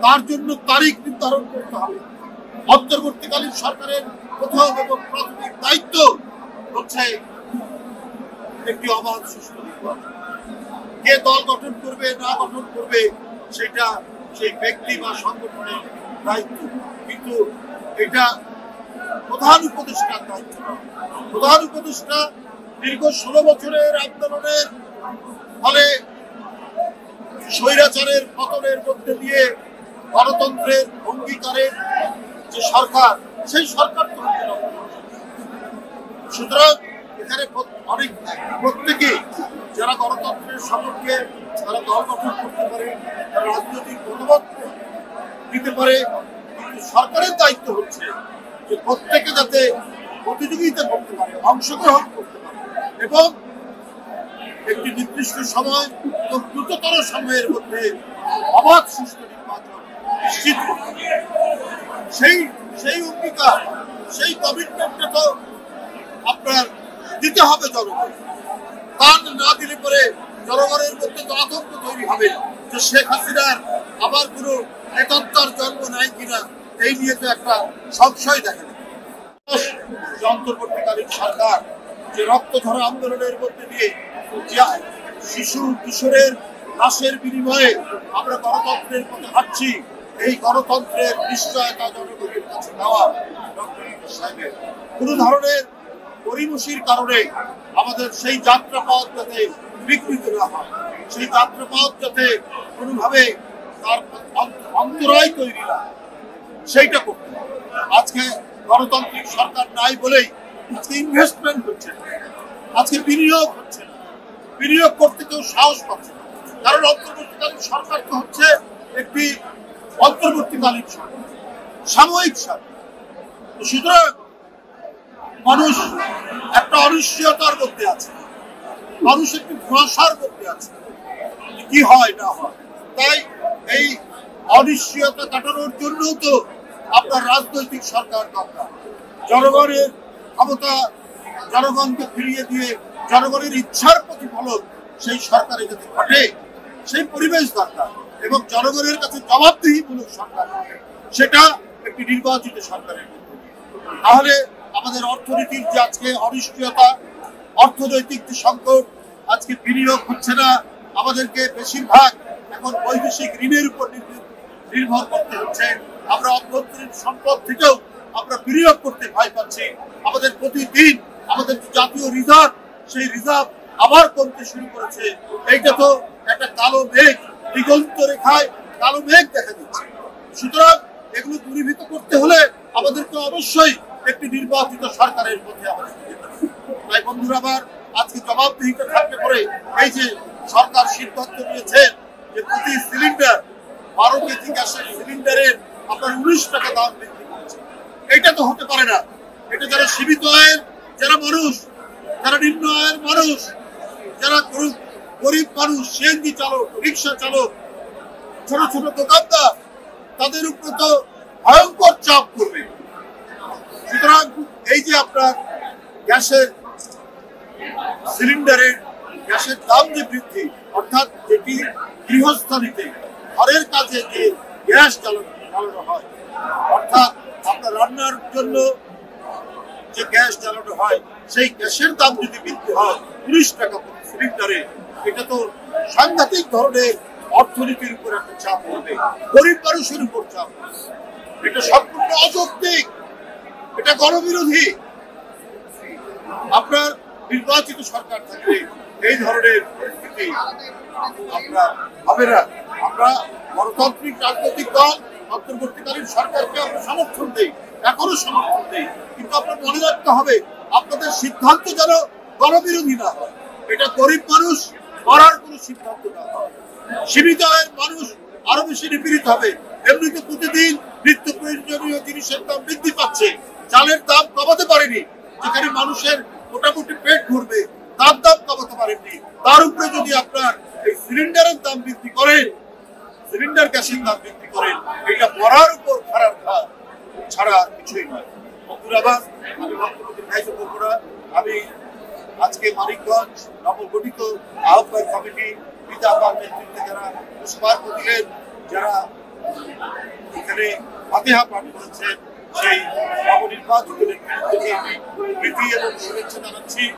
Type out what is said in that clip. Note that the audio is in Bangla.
তার জন্য তারিখ নির্ধারণ করতে হবে। অন্তর্বর্তীকালীন সরকারের প্রথম এবং প্রাথমিক দায়িত্ব হচ্ছে একটি অবাধ সুষ্ঠু নির্বাচন। কে দল গঠন করবে না গঠন করবে সেটা সেই ব্যক্তি বা সংগঠনের দায়িত্ব, কিন্তু এটা প্রধান উপদেষ্টার দায়িত্ব। প্রধান উপদেষ্টা দীর্ঘ 16 বছরের আন্দোলনের ফলে স্বৈরাচারের পতনের মধ্যে দিয়ে গণতন্ত্রের অঙ্গীকারের যে সরকার, সেই সরকার সুতরাং এখানে অনেক প্রত্যেকে যারা গণতন্ত্রের সপক্ষে তারা দল গঠন করতে পারে, তারা রাজনৈতিক মতামত দিতে পারে, কিন্তু সরকারের দায়িত্ব হচ্ছে যে প্রত্যেকে যাতে প্রতিযোগিতা করতে পারে, অংশগ্রহণ করতে পারে এবং একটি নির্দিষ্ট সময় এবং দ্রুততর সময়ের মধ্যে অবাধ সুষ্ঠু নির্বাচন নিশ্চিত করতে পারে। সেই অঙ্গীকার, সেই কমিটমেন্টটা তো আপনার দিতে হবে জনগণ। তার না দিলে পরে জনগণের মধ্যে তো আতঙ্ক তৈরি হবে যে শেখ হাসিনার আবার কোনো নেতৃত্বের জন্ম নাই কিনা, এই নিয়ে তো একটা সংশয় দেখা দেবে। অন্তর্বর্তীকালীন সরকার যে রক্ত ঝরা আন্দোলনের মধ্যে দিয়ে শিশু কিশোরের লাশের বিনিময়ে আমরা গণতন্ত্রের পথে হাঁটছি, এই গণতন্ত্রের নিশ্চয়তা জনগণের কাছে দেওয়া ডক্টর ইউনূস সাহেবের কোন ধরনের পরিমসির কারণে আমাদের সেই যাত্রাপথ যাতে বিকৃত না হয়, সেই যাত্রাপথ যাতে কোনোভাবে তার অন্তরায় তৈরি না, সেইটা করতে হবে। আজকে গণতান্ত্রিক সরকার নাই বলেই আজকে ইনভেস্টমেন্ট হচ্ছে না, আজকে বিনিয়োগ হচ্ছে না, বিনিয়োগ করতে কেউ সাহস পাচ্ছে না। কারণ অন্তর্বর্তীকালীন সরকার তো হচ্ছে একটি অন্তর্বর্তীকালীন সরকার, সাময়িক সরকার। সুতরাং মানুষ একটা অনিশ্চয়তার মধ্যে আছে, মানুষ একটি ধোঁয়াশার মধ্যে আছে, কি হয় না হয়। তাই এই অনিশ্চয়তা কাটানোর জন্য তো আপনার রাজনৈতিক সরকার দরকার। জনগণের ক্ষমতা জনগণকে ফিরিয়ে দিয়ে জনগণের ইচ্ছার প্রতিফলন সেই সরকারে যাতে ঘটে, সেই পরিবেশ দরকার এবং জনগণের কাছে জবাবদিহিমূলক সরকার, সেটা একটি নির্বাচিত সরকারের মধ্যে। তাহলে আমাদের অর্থনীতির যে আজকে অনিশ্চয়তা, অর্থনৈতিক যে সংকট, আজকে বিনিয়োগ হচ্ছে না, আমাদেরকে বেশিরভাগ এখন বৈদেশিক ঋণের উপর নির্ভর করতে হচ্ছে। আমরা অভ্যন্তরীণ সম্পদ থেকেও আমরা বিনিয়োগ করতে ভয় পাচ্ছি। আমাদের প্রতিদিন আমাদের জাতীয় রিজার্ভ, সেই রিজার্ভ আবার কমতে শুরু করেছে। এইটা তো একটা কালো মেঘ, দিগন্ত রেখায় কালো মেঘ দেখা দিচ্ছে। সুতরাং এগুলো দূরীভূত করতে হলে আমাদেরকে অবশ্যই একটি নির্বাচিত সরকারের মধ্যে আমাদের যেতে হবে। তাই বন্ধুরা আমার, আজকে জবাবদিহিতা থাকতে পারে এই যে সরকার সিদ্ধান্ত নিয়েছে যে প্রতি সিলিন্ডার 12 কেজি গ্যাসের সিলিন্ডারের আপনার 19 টাকা দাম বৃদ্ধি করেছে। এটা তো হতে পারে না। এটা যারা সীমিত আয়ের যারা মানুষ, যারা নিম্ন আয়ের মানুষ, যারা গরিব মানুষ, সিএনজি চালক, রিক্সা চালক, ছোট ছোট দোকানদার, তাদের উপরে তো ভয়ঙ্কর চাপ করবে। সুতরাং এই যে আপনার গ্যাসের সিলিন্ডারের গ্যাসের দাম যে বৃদ্ধি, অর্থাৎ যেটি গৃহস্থালিতে ঘরের কাজে যে গ্যাস জ্বালানো হয়, অর্থাৎ আপনার রান্নার জন্য যে গ্যাস জ্বালানো হয়, সেই গ্যাসের দাম যদি বৃদ্ধি হয় 19 টাকা প্রতি সিলিন্ডারে, এটা তো সাংঘাতিক ধরনের অর্থনীতির উপর একটা চাপ পড়বে, গরিব মানুষের উপর চাপ। এটা সম্পূর্ণ অযৌক্তিক, এটা গণবিরোধী। আপনার নির্বাচিত সরকার থাকলে এই ধরনের পরিস্থিতি আপনার হবে না। আমরা গণতান্ত্রিক রাজনৈতিক দল অন্তর্বর্তীকালীন সরকারকে আমরা সমর্থন দেই, এখনো সমর্থন দেই, কিন্তু আপনার মনে রাখতে হবে আপনাদের সিদ্ধান্ত যেন গণবিরোধী না হয়। এটা গরিব মানুষ মরার কোনো সিদ্ধান্ত না হয়, সীমিত আয়ের মানুষ আরো বেশি নিপীড়িত হবে। এমনিতে প্রতিদিন নিত্য প্রয়োজনীয় জিনিসের দাম বৃদ্ধি পাচ্ছে, চালের দাম কমাতে পারেনি, যেখানে মানুষের মোটামুটি পেট ভরবে তার দাম কমাতে পারেননি। তার উপরে যদি আপনার এই সিলিন্ডারের দাম বৃদ্ধি করেন, সিলিন্ডার গ্যাসের দাম বৃদ্ধি করেন, এটা মরার উপর খারাপ খাওয়া ছাড়া কিছুই নয়। বন্ধুরা, আমি বক্তব্য দীর্ঘায়িত করবো না। আমি আজকে মানিকগঞ্জ নবগঠিত আহ্বায়ক কমিটি নেতৃত্বে যারা পুষ্পার্ঘ দিলেন, যারা এখানে ফাতিহা পাঠ করেছেন সেই নবনির্বাচিত নেতৃত্বকে আমি প্রীতি এবং শুভেচ্ছা জানাচ্ছি।